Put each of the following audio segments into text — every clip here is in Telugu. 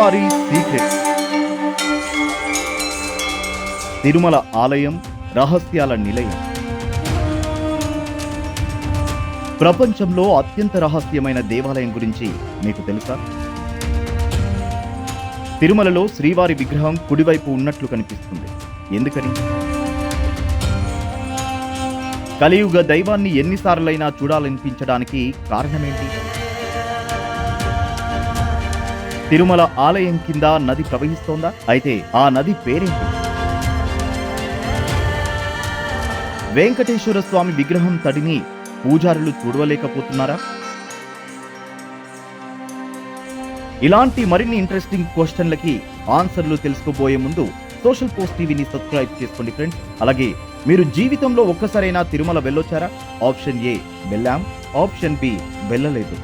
శ్రీవారి సీక్రెట్. తిరుమల ఆలయం రహస్యాల నిలయం. ప్రపంచంలో అత్యంత రహస్యమైన దేవాలయం గురించి మీకు తెలుసా? తిరుమలలో శ్రీవారి విగ్రహం కుడివైపు ఉన్నట్లు కనిపిస్తుంది. ఎందుకని? కలియుగ దైవాన్ని ఎన్నిసార్లైనా చూడాలనిపించడానికి కారణమేంటి? తిరుమల ఆలయం కింద నది ప్రవహిస్తోందా? అయితే ఆ నది పేరేంటి? వెంకటేశ్వర స్వామి విగ్రహం తడిని పూజారులు చూడలేకపోతున్నారా? ఇలాంటి మరిన్ని ఇంట్రెస్టింగ్ క్వశ్చన్లకి ఆన్సర్లు తెలుసుకోబోయే ముందు సోషల్ పోస్ట్ టీవీని సబ్స్క్రైబ్ చేసుకోండి ఫ్రెండ్స్. అలాగే మీరు జీవితంలో ఒక్కసారైనా తిరుమల వెళ్ళొచ్చారా? ఆప్షన్ ఏ వెళ్ళాం, ఆప్షన్ బి వెళ్ళలేదు.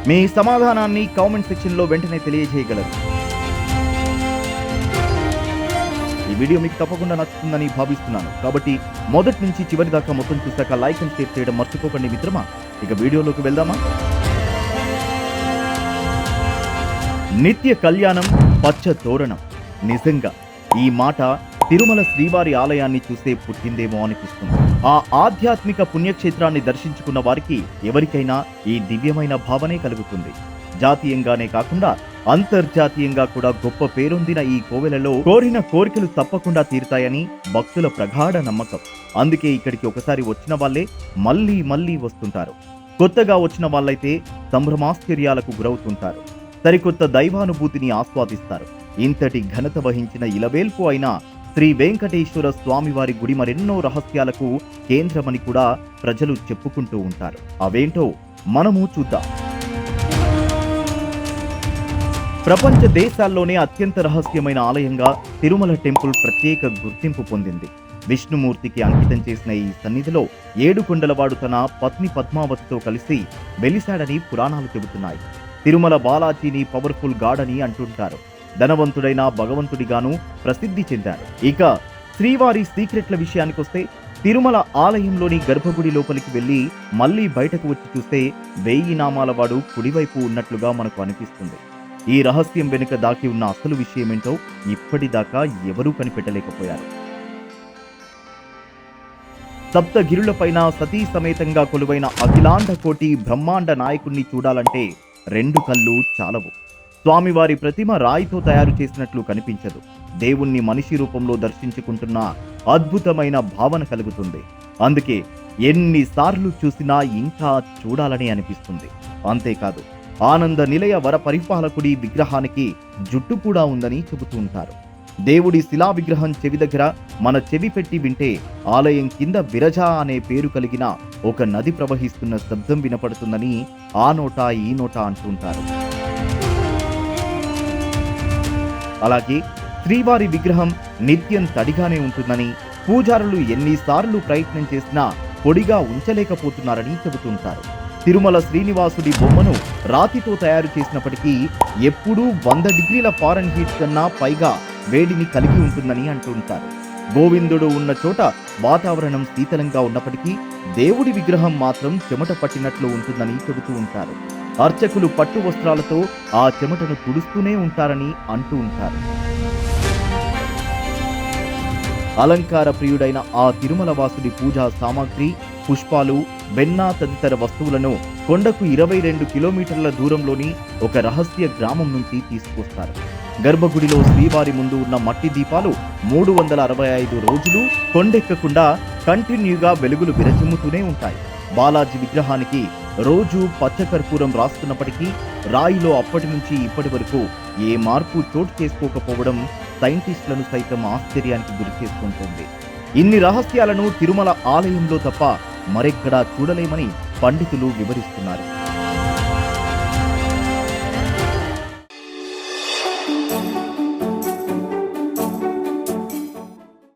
మీ సమాధానాన్ని కామెంట్ సెక్షన్ లో వెంటనే తెలియజేయగలరు. ఈ వీడియో మీకు తప్పకుండా నచ్చుతుందని భావిస్తున్నాను. కాబట్టి మొదటి నుంచి చివరి దాకా మొత్తం చూశాక లైక్ అండ్ షేర్ చేయడం మర్చిపోకండి మిత్రమా. ఇక వీడియోలోకి వెళ్దామా? నిత్య కళ్యాణం, పచ్చ తోరణం. నిజంగా ఈ మాట తిరుమల శ్రీవారి ఆలయాన్ని చూస్తే పుట్టిందేమో అనిపిస్తుంది. ఆ ఆధ్యాత్మిక పుణ్యక్షేత్రాన్ని దర్శించుకున్న వారికి ఎవరికైనా ఈ దివ్యమైన భావనే కలుగుతుంది. జాతీయంగానే కాకుండా అంతర్జాతీయంగా కూడా గొప్ప పేరొందిన ఈ కోవెలలో కోరిన కోరికలు తప్పకుండా తీరుతాయని భక్తుల ప్రగాఢ నమ్మకం. అందుకే ఇక్కడికి ఒకసారి వచ్చిన వాళ్ళే మళ్ళీ మళ్ళీ వస్తుంటారు. కొత్తగా వచ్చిన వాళ్ళైతే సంభ్రమాశ్చర్యాలకు గురవుతుంటారు. సరికొత్త దైవానుభూతిని ఆస్వాదిస్తారు. ఇంతటి ఘనత వహించిన ఇలవేల్పు అయిన శ్రీ వెంకటేశ్వర స్వామివారి గుడి మరెన్నో రహస్యాలకు కేంద్రమని కూడా ప్రజలు చెప్పుకుంటూ ఉంటారు. అవేంటో మనము చూద్దాం. ప్రపంచ దేశాల్లోనే అత్యంత రహస్యమైన ఆలయంగా తిరుమల టెంపుల్ ప్రత్యేక గుర్తింపు పొందింది. విష్ణుమూర్తికి అంకితం చేసిన ఈ సన్నిధిలో ఏడుకొండలవాడు తన పత్ని పద్మావతితో కలిసి వెలిశాడని పురాణాలు చెబుతున్నాయి. తిరుమల బాలాజీని పవర్ఫుల్ గాడ్ అని అంటుంటారు. ధనవంతుడైన భగవంతుడిగాను ప్రసిద్ధి చెందారు. ఇక శ్రీవారి సీక్రెట్ల విషయానికొస్తే తిరుమల ఆలయంలోని గర్భగుడి లోపలికి వెళ్లి మళ్లీ బయటకు వచ్చి చూస్తే 1000 నామాల వాడు కుడివైపు ఉన్నట్లుగా మనకు అనిపిస్తుంది. ఈ రహస్యం వెనుక దాకి ఉన్న అసలు విషయమేంటో ఇప్పటిదాకా ఎవరూ కనిపెట్టలేకపోయారు. సప్తగిరులపైన సతీ సమేతంగా కొలువైన అఖిలాండ కోటి బ్రహ్మాండ నాయకుణ్ణి చూడాలంటే 2 కళ్ళు చాలవు. స్వామివారి ప్రతిమ రాయితో తయారు చేసినట్లు కనిపించదు. దేవుణ్ణి మనిషి రూపంలో దర్శించుకుంటున్న అద్భుతమైన భావన కలుగుతుంది. అందుకే ఎన్నిసార్లు చూసినా ఇంకా చూడాలని అనిపిస్తుంది. అంతేకాదు, ఆనంద నిలయ వర పరిపాలకుడి విగ్రహానికి జుట్టు కూడా ఉందని చెబుతూ ఉంటారు. దేవుడి శిలా విగ్రహం చెవి దగ్గర మన చెవి పెట్టి వింటే ఆలయం కింద విరజ అనే పేరు కలిగిన ఒక నది ప్రవహిస్తున్న శబ్దం వినపడుతుందని ఆ నోటా ఈ నోటా అంటుంటారు. అలాగే శ్రీవారి విగ్రహం నిత్యం తడిగానే ఉంటుందని, పూజారులు ఎన్నిసార్లు ప్రయత్నం చేసినా పొడిగా ఉంచలేకపోతున్నారని చెబుతుంటారు. తిరుమల శ్రీనివాసుడి బొమ్మను రాతితో తయారు చేసినప్పటికీ ఎప్పుడూ 100 డిగ్రీల ఫారెన్హీట్ కన్నా పైగా వేడిని కలిగి ఉంటుందని అంటుంటారు. గోవిందుడు ఉన్న చోట వాతావరణం శీతలంగా ఉన్నప్పటికీ దేవుడి విగ్రహం మాత్రం చెమట పట్టినట్లు ఉంటుందని చెబుతూ ఉంటారు. అర్చకులు పట్టు వస్త్రాలతో ఆ చెమటను తుడుస్తూనే ఉంటారని అంటూ ఉంటారు. అలంకార ప్రియుడైన ఆ తిరుమల వాసుడి పూజా సామాగ్రి, పుష్పాలు, వెన్న తదితర వస్తువులను కొండకు 22 కిలోమీటర్ల దూరంలోని ఒక రహస్య గ్రామం నుంచి తీసుకొస్తారు. గర్భగుడిలో శ్రీవారి ముందు ఉన్న మట్టి దీపాలు 365 రోజులు కొండెక్కకుండా కంటిన్యూగా వెలుగులు విరజిమ్ముతూనే ఉంటాయి. బాలాజీ విగ్రహానికి రోజు పచ్చకర్పూరం రాస్తున్నప్పటికీ రాయిలో అప్పటి నుంచి ఇప్పటి వరకు ఏ మార్పు చోటు చేసుకోకపోవడం సైంటిస్టులను సైతం ఆశ్చర్యానికి గురి చేస్తుంటుంది. ఇన్ని రహస్యాలను తిరుమల ఆలయంలో తప్ప మరెక్కడా చూడలేమని పండితులు వివరిస్తున్నారు.